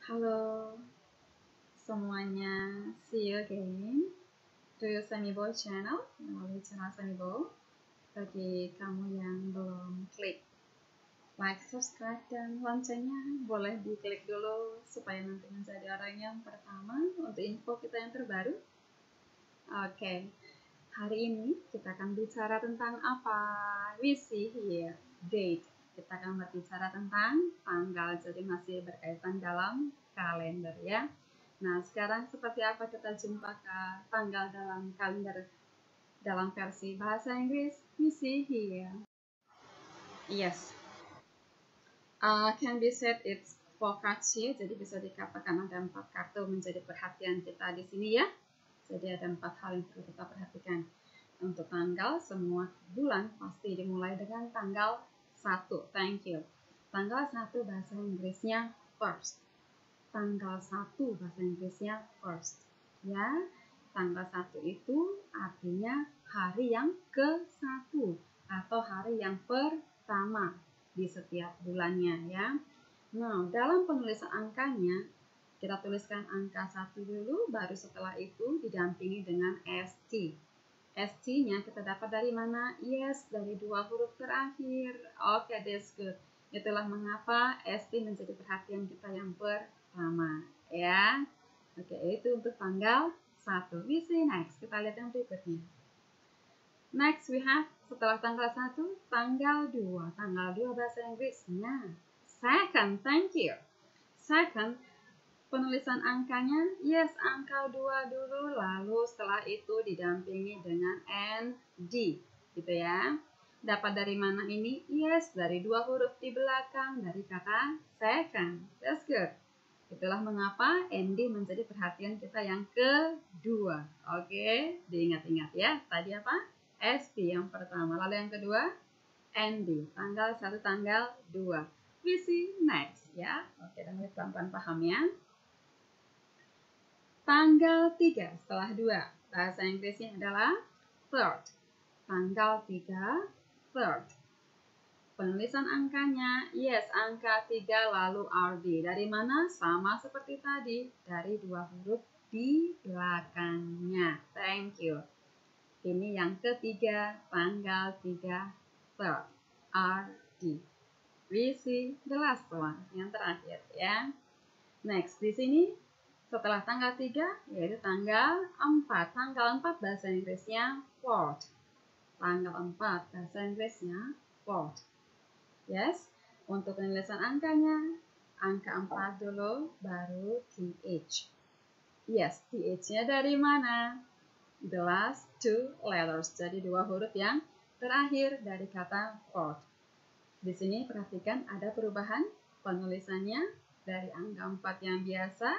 Halo semuanya, see you again to Samibo channel, melalui channel Samibo. Bagi kamu yang belum klik like, subscribe, dan loncengnya, boleh diklik dulu supaya nanti menjadi orang yang pertama untuk info kita yang terbaru. Oke, hari ini kita akan bicara tentang apa? We see here, date. Kita akan berbicara tentang tanggal, jadi masih berkaitan dalam kalender ya. Nah, sekarang seperti apa kita jumpa ke tanggal dalam kalender dalam versi bahasa Inggris? We see here. Yes. Can be said it's 4 cards here, jadi bisa dikatakan ada 4 kartu menjadi perhatian kita di sini ya. Jadi ada 4 hal yang perlu kita perhatikan. Untuk tanggal, semua bulan pasti dimulai dengan tanggal 1. Thank you. Tanggal 1 bahasa Inggrisnya first. Tanggal 1 bahasa Inggrisnya first. Ya, tanggal 1 itu artinya hari yang ke-1 atau hari yang pertama di setiap bulannya ya. Nah, dalam penulisan angkanya kita tuliskan angka 1 dulu, baru setelah itu didampingi dengan ST. ST-nya kita dapat dari mana? Yes, dari 2 huruf terakhir. Oke, that's good. Itulah mengapa ST menjadi perhatian kita yang pertama ya. Oke, itu untuk tanggal 1. We see next. Kita lihat yang berikutnya. Next we have setelah tanggal 1, tanggal 2. Tanggal 2 bahasa Inggrisnya second. Thank you. Second, penulisan angkanya, yes, angka 2 dulu, lalu setelah itu didampingi dengan ND, gitu ya. Dapat dari mana ini? Yes, dari 2 huruf di belakang, dari kata second. That's good. Itulah mengapa ND menjadi perhatian kita yang kedua. Oke, diingat-ingat ya. Tadi apa? ST yang pertama, lalu yang kedua ND, tanggal 1, tanggal 2. We see next ya. Oke, dan pelan-pelan paham ya. Tanggal 3 setelah 2, bahasa Inggrisnya adalah third. Tanggal 3, third. Penulisan angkanya, yes, angka 3 lalu RD. Dari mana? Sama seperti tadi, dari 2 huruf di belakangnya. Thank you. Ini yang ketiga, tanggal 3, third, RD. We see the last one, yang terakhir ya. Next, di sini setelah tanggal 3, yaitu tanggal 4. Tanggal 4 bahasa Inggrisnya fourth. Tanggal 4 bahasa Inggrisnya fourth. Yes, untuk penulisan angkanya, angka 4 dulu, baru TH. Yes, TH-nya dari mana? The last 2 letters, jadi 2 huruf yang terakhir dari kata fourth. Di sini perhatikan ada perubahan penulisannya dari angka 4 yang biasa.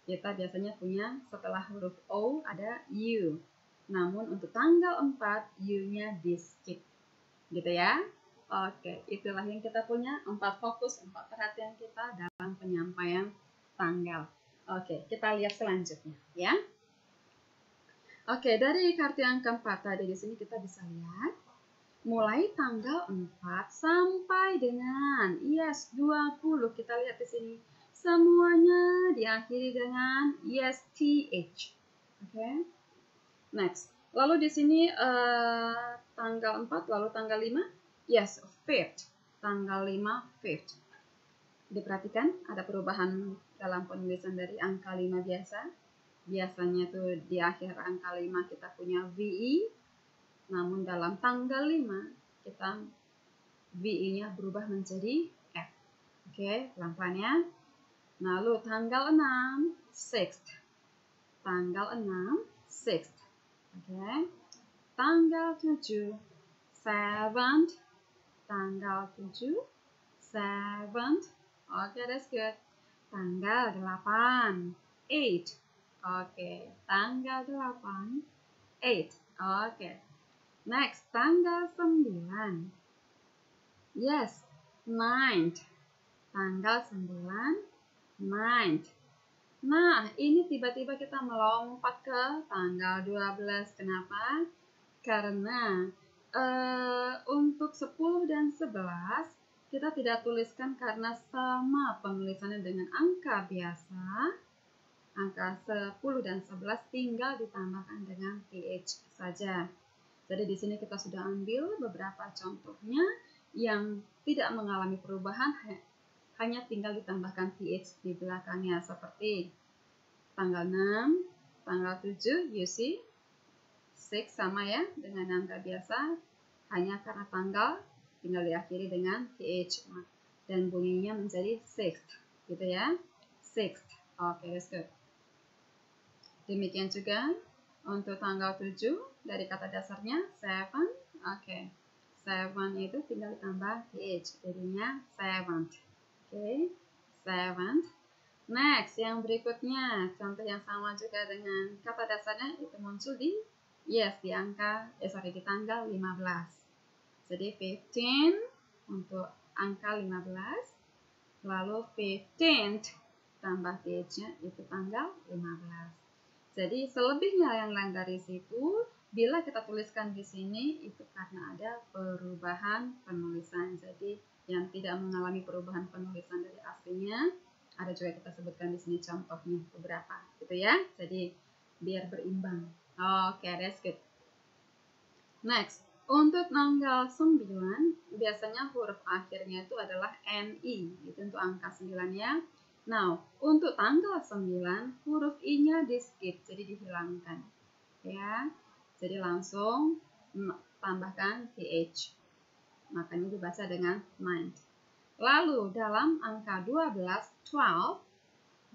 Kita biasanya punya setelah huruf O ada U. Namun untuk tanggal 4, U-nya di skip. Gitu ya. Oke, itulah yang kita punya, 4 fokus, 4 perhatian kita dalam penyampaian tanggal. Oke, kita lihat selanjutnya ya. Oke, dari kartu yang keempat tadi di sini kita bisa lihat mulai tanggal 4 sampai dengan 20. Kita lihat di sini. Semuanya diakhiri dengan TH. Oke. Next. Lalu di sini tanggal 4 lalu tanggal 5. Yes, fifth. Tanggal 5 fifth. Diperhatikan ada perubahan dalam penulisan dari angka 5 biasa. Biasanya itu di akhir angka 5 kita punya VE. Namun dalam tanggal 5 kita VE-nya berubah menjadi F. Oke, pelan-pelan ya. Lalu tanggal 6, sixth. Tanggal 6, sixth. Oke. Tanggal 7, seventh. Tanggal 7, seventh. Oke, that's good. Tanggal 8, eight. Oke, tanggal 8, eight. Oke. Next, tanggal 9. Yes, ninth. Tanggal 9, ninth. Nah, ini tiba-tiba kita melompat ke tanggal 12. Kenapa? Karena untuk 10 dan 11 kita tidak tuliskan karena sama penulisannya dengan angka biasa. Angka 10 dan 11 tinggal ditambahkan dengan TH saja. Jadi di sini kita sudah ambil beberapa contohnya yang tidak mengalami perubahan, hanya tinggal ditambahkan TH di belakangnya, seperti tanggal 6, tanggal 7, you see, 6 sama ya dengan angka biasa, hanya karena tanggal tinggal diakhiri dengan TH dan bunyinya menjadi sixth, gitu ya, sixth. Oke, that's good. Demikian juga untuk tanggal 7 dari kata dasarnya 7. Oke, 7 itu tinggal ditambah TH, jadinya seventh. Oke, seventh. Next, yang berikutnya, contoh yang sama juga dengan kata dasarnya itu muncul di di angka, di tanggal 15. Jadi 15 untuk angka 15, lalu 15th tambah TH-nya itu tanggal 15. Jadi selebihnya yang lain dari situ, bila kita tuliskan di sini itu karena ada perubahan penulisan. Jadi yang tidak mengalami perubahan penulisan dari aslinya, ada juga kita sebutkan di sini contohnya beberapa, gitu ya. Jadi biar berimbang. Oke, that's good. Next, untuk tanggal 9, biasanya huruf akhirnya itu adalah NI, itu untuk angka 9 ya. Nah, untuk tanggal 9, huruf I-nya di skip, jadi dihilangkan. Ya, jadi langsung tambahkan TH. Makanya dibaca dengan 9. Lalu, dalam angka 12, 12,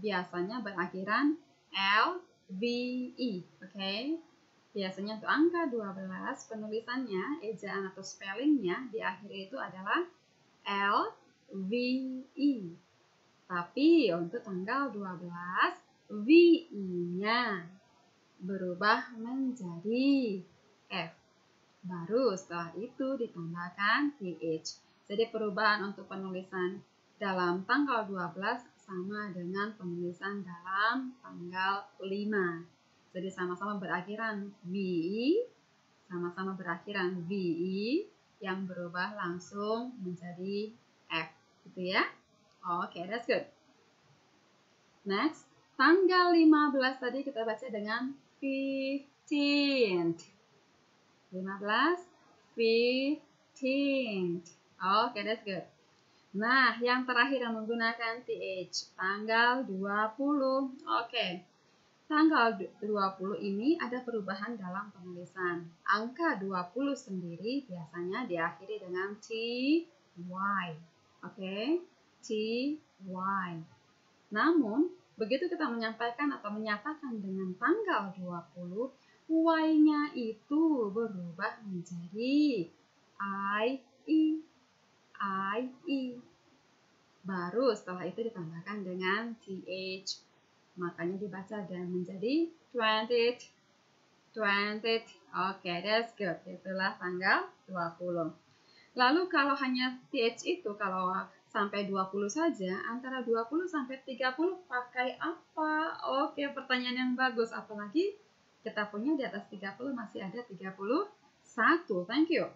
biasanya berakhiran LVE, oke? Biasanya untuk angka 12, penulisannya, ejaan atau spellingnya di akhir itu adalah LVE. Tapi untuk tanggal 12, VI-nya berubah menjadi F. Baru setelah itu ditambahkan TH. Jadi perubahan untuk penulisan dalam tanggal 12 sama dengan penulisan dalam tanggal 5. Jadi sama-sama berakhiran VI, sama-sama berakhiran VI yang berubah langsung menjadi F, gitu ya. Oke, that's good. Next, tanggal 15 tadi kita baca dengan 15th. 15, 15th. Oke, that's good. Nah, yang terakhir yang menggunakan TH, tanggal 20. Oke. Tanggal 20 ini ada perubahan dalam penulisan. Angka 20 sendiri biasanya diakhiri dengan TY. Oke, TY. Namun, begitu kita menyampaikan atau menyatakan dengan tanggal 20, Y-nya itu berubah menjadi IE. Baru setelah itu ditambahkan dengan TH. Makanya dibaca dan menjadi 20th. Oke, that's good. Itulah tanggal 20. Lalu kalau hanya TH itu, kalau sampai 20 saja, antara 20 sampai 30 pakai apa? Oke, pertanyaan yang bagus. Apalagi kita punya di atas 30 masih ada 31. Thank you.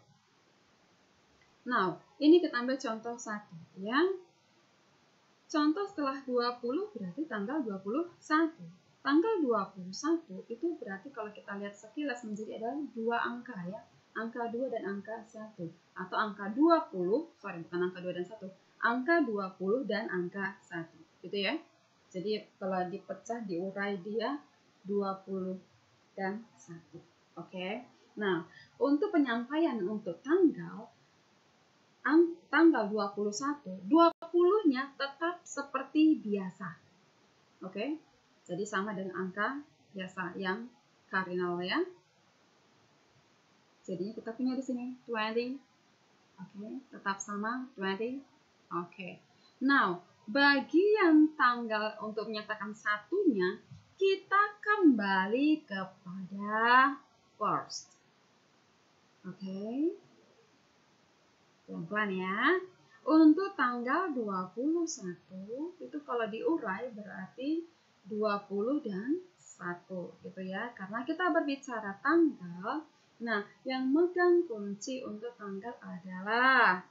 Now, ini kita ambil contoh 1 ya. Contoh setelah 20 berarti tanggal 21. Tanggal 21 itu berarti kalau kita lihat sekilas menjadi adalah 2 angka ya. Angka 2 dan angka 1. Atau angka 20, bukan angka 2 dan 1. Angka 20 dan angka 1. Gitu ya. Jadi kalau dipecah, diurai dia 20 dan 1. Oke. Nah, untuk penyampaian untuk tanggal 21, 20-nya tetap seperti biasa. Oke, jadi sama dengan angka biasa yang cardinal ya. Jadinya kita punya di sini 20. Oke, tetap sama 20. Oke. Now, bagian tanggal untuk menyatakan satunya, kita kembali kepada first. Oke. Pelan-pelan ya. Untuk tanggal 21 itu kalau diurai berarti 20 dan 1 gitu ya. Karena kita berbicara tanggal, nah yang megang kunci untuk tanggal adalah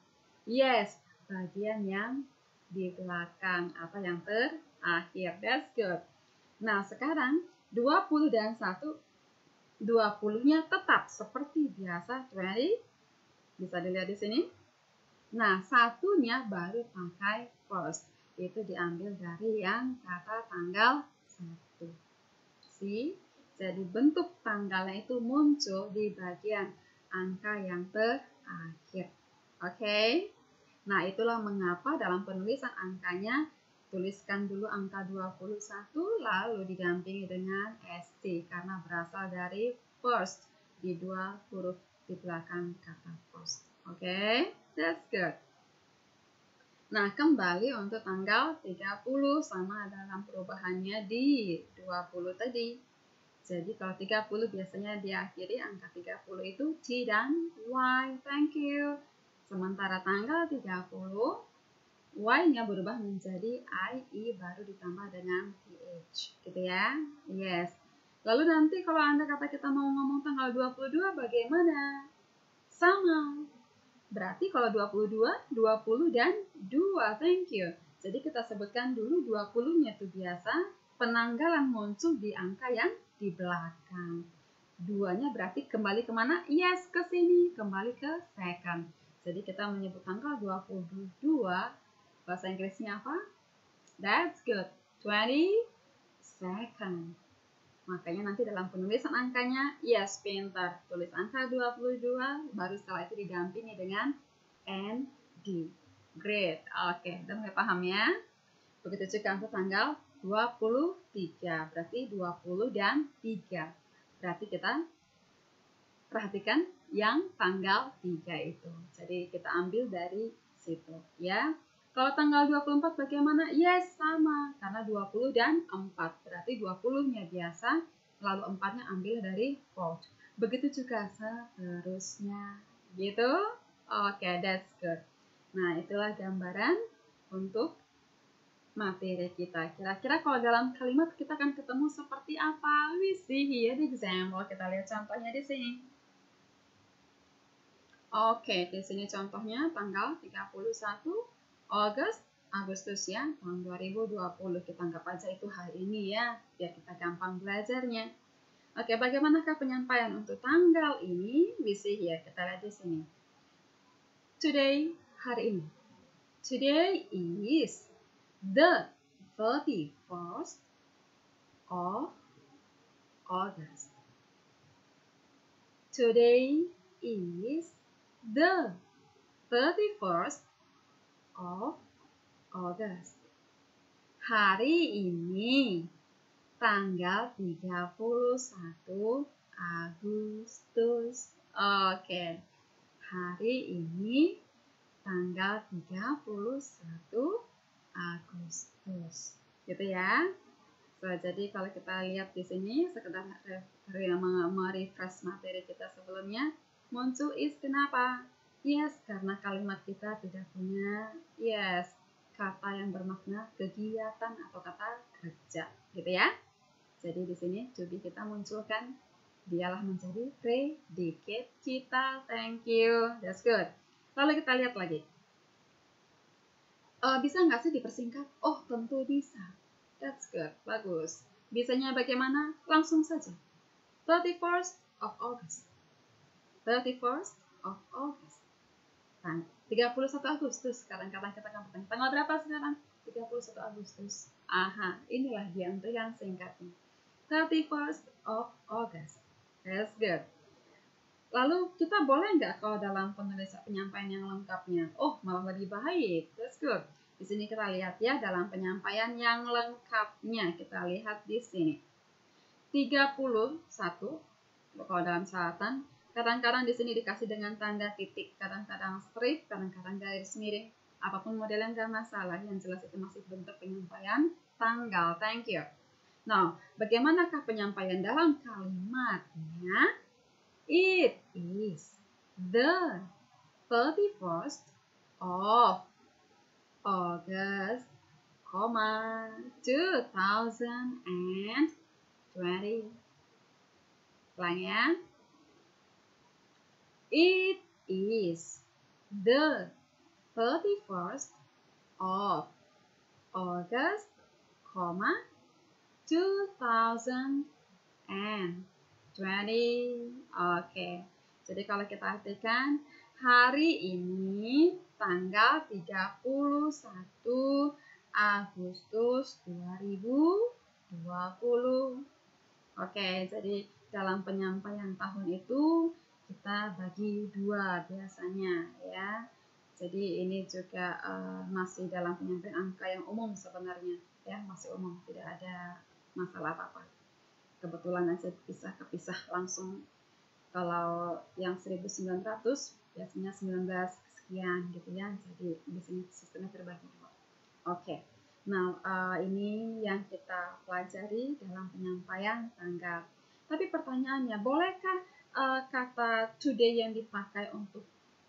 bagian yang di belakang atau yang terakhir. That's good. Nah, sekarang 20 dan 1, 20-nya tetap seperti biasa, 20. Bisa dilihat di sini. Nah, satunya baru pakai first. Itu diambil dari yang kata tanggal 1. See? Jadi bentuk tanggalnya itu muncul di bagian angka yang terakhir. Oke? Nah, itulah mengapa dalam penulisan angkanya tuliskan dulu angka 21 lalu didampingi dengan ST karena berasal dari first di 2 huruf di belakang kata first. Oke? That's good. Nah, kembali untuk tanggal 30 sama dalam perubahannya di 20 tadi. Jadi kalau 30 biasanya diakhiri angka 30 itu T dan Y. Thank you. Sementara tanggal 30, Y-nya berubah menjadi IE baru ditambah dengan TH. Gitu ya. Yes. Lalu nanti kalau Anda kata kita mau ngomong tanggal 22 bagaimana? Sama. Berarti kalau 22, 20 dan 2. Thank you. Jadi kita sebutkan dulu 20-nya itu biasa. Penanggalan muncul di angka yang di belakang. 2-nya berarti kembali kemana? Yes, ke sini. Kembali ke second. Jadi kita menyebut tanggal 22. Bahasa Inggrisnya apa? That's good. 20 second. Makanya nanti dalam penulisan angkanya, yes, pintar. Tulis angka 22, baru setelah itu didampingi dengan ND. Great. Oke, udah mulai paham ya? Begitu juga untuk tanggal 23. Berarti 20 dan 3. Berarti kita perhatikan yang tanggal 3 itu. Jadi kita ambil dari situ ya. Kalau tanggal 24 bagaimana? Yes, sama. Karena 20 dan 4. Berarti 20-nya biasa, lalu 4-nya ambil dari 4. Begitu juga seterusnya. Gitu? Oke, that's good. Nah, itulah gambaran untuk materi kita. Kira-kira kalau dalam kalimat kita akan ketemu seperti apa? We see here the example. Kita lihat contohnya di sini. Oke, di sini contohnya tanggal 31 Agustus ya, tahun 2020. Kita anggap aja itu hari ini ya, biar kita gampang belajarnya. Oke, bagaimanakah penyampaian untuk tanggal ini? We see here, kita lihat di sini. Today, hari ini. Today is the 31st of August. Today is the 31st of August. Hari ini tanggal 31 Agustus. Oke. Hari ini tanggal 31 Agustus. Gitu ya. So, jadi kalau kita lihat di sini sekedar merefresh materi kita sebelumnya, muncul is kenapa? Yes, karena kalimat kita tidak punya kata yang bermakna kegiatan atau kata kerja, gitu ya. Jadi di sini to be kita munculkan dialah menjadi predicate kita. Thank you, that's good. Lalu kita lihat lagi. Bisa nggak sih dipersingkat? Oh, tentu bisa. That's good, bagus. Bisanya bagaimana? Langsung saja. 31st of August. 31st of August. 31 Agustus. Kadang-kadang kita akan bertanya, tanggal berapa sekarang? 31 Agustus. Aha, inilah dia untuk yang singkatnya. 31st of August. That's good. Lalu kita boleh nggak kalau dalam penulisan penyampaian yang lengkapnya? Oh, malah lebih baik. That's good. Di sini kita lihat ya dalam penyampaian yang lengkapnya. Kita lihat di sini. 31 kalau dalam salatan. Kadang-kadang di sini dikasih dengan tanda titik, kadang-kadang strip, kadang-kadang garis miring. Apapun modelnya nggak masalah, yang jelas itu masih bentuk penyampaian tanggal. Thank you. Nah, bagaimanakah penyampaian dalam kalimatnya? It is the 31st of August, 2020. Ulang ya. It is the 31st of August, 2020. Oke. Jadi kalau kita artikan hari ini tanggal 31 Agustus 2020. Oke, jadi dalam penyampaian tahun itu kita bagi dua biasanya ya. Jadi ini juga masih dalam penyampaian angka yang umum sebenarnya ya, masih umum, tidak ada masalah apa-apa. Kebetulan aja bisa kepisah langsung. Kalau yang 1900 biasanya 19 sekian gitu ya. Jadi biasanya sistemnya terbagi dua. Oke. Nah, ini yang kita pelajari dalam penyampaian tanggal. Tapi pertanyaannya, bolehkah kata today yang dipakai untuk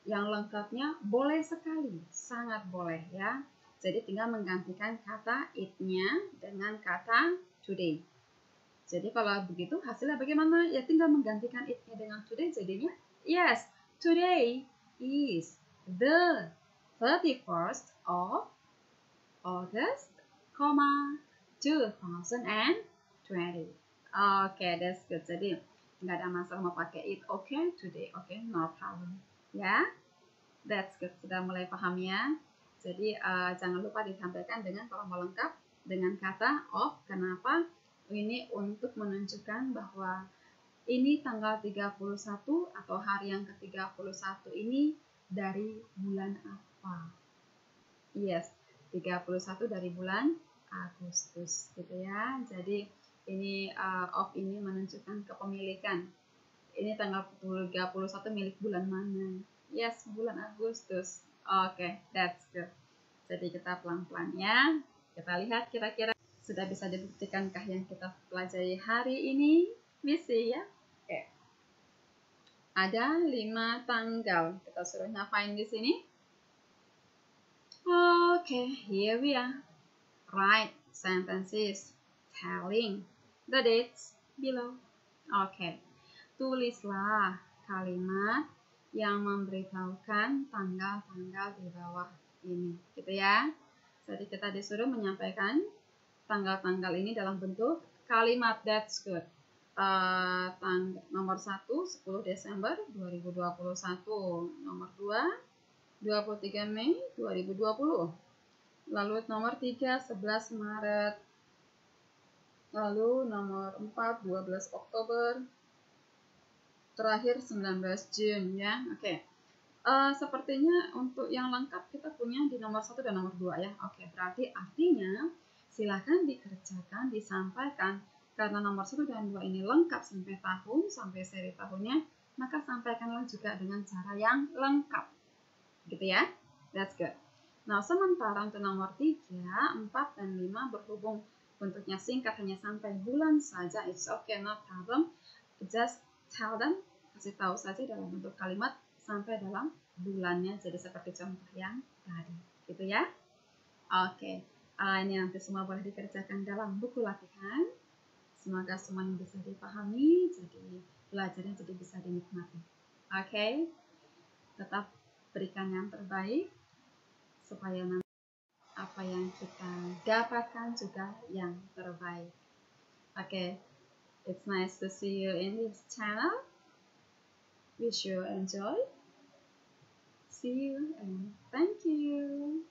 yang lengkapnya? Boleh sekali, sangat boleh ya. Jadi tinggal menggantikan kata it-nya dengan kata today. Jadi kalau begitu hasilnya bagaimana? Ya tinggal menggantikan it-nya dengan today, jadinya yes, today is the 31st of August, 2020. Oke, that's good. Jadi nggak ada masalah mau pakai it. Oke, today. Oke, no problem. Ya, that's good. Sudah mulai paham ya. Jadi jangan lupa disampaikan dengan formal lengkap dengan kata of. Kenapa? Ini untuk menunjukkan bahwa ini tanggal 31 atau hari yang ke-31 ini dari bulan apa? Yes, 31 dari bulan Agustus gitu ya. Jadi ini of ini menunjukkan kepemilikan. Ini tanggal 31 milik bulan mana? Yes, bulan Agustus. Oke, that's good. Jadi kita pelan-pelan ya. Kita lihat kira-kira sudah bisa dibuktikankah yang kita pelajari hari ini? Misi ya. Oke. Ada 5 tanggal. Kita suruh ngapain di sini? Okay, here we are. Write sentences telling the dates below. Okay, tulislah kalimat yang memberitahukan tanggal-tanggal di bawah ini, gitu ya. Jadi kita disuruh menyampaikan tanggal-tanggal ini dalam bentuk kalimat. That's good. Nomor 1, 10 Desember 2021. Nomor 2, 23 Mei 2020. Lalu nomor 3, 11 Maret. Lalu nomor 4, 12 Oktober. Terakhir 19 Jun ya. Oke. Sepertinya untuk yang lengkap kita punya di nomor 1 dan nomor 2 ya. Oke, berarti artinya silakan dikerjakan, disampaikan. Karena nomor 1 dan 2 ini lengkap sampai tahun, sampai seri tahunnya, maka sampaikanlah juga dengan cara yang lengkap. Gitu ya. That's good. Nah, sementara untuk nomor 3, 4, dan 5 berhubung bentuknya singkat, hanya sampai bulan saja. It's okay, no problem. Just tell them, kasih tahu saja dalam bentuk kalimat sampai dalam bulannya. Jadi seperti contoh yang tadi. Gitu ya. Oke. Ini nanti semua boleh dikerjakan dalam buku latihan. Semoga semuanya bisa dipahami, jadi belajarnya jadi bisa dinikmati. Oke. Tetap berikan yang terbaik supaya nanti apa yang kita dapatkan juga yang terbaik. Okay, it's nice to see you in this channel. Wish you enjoy. See you and thank you.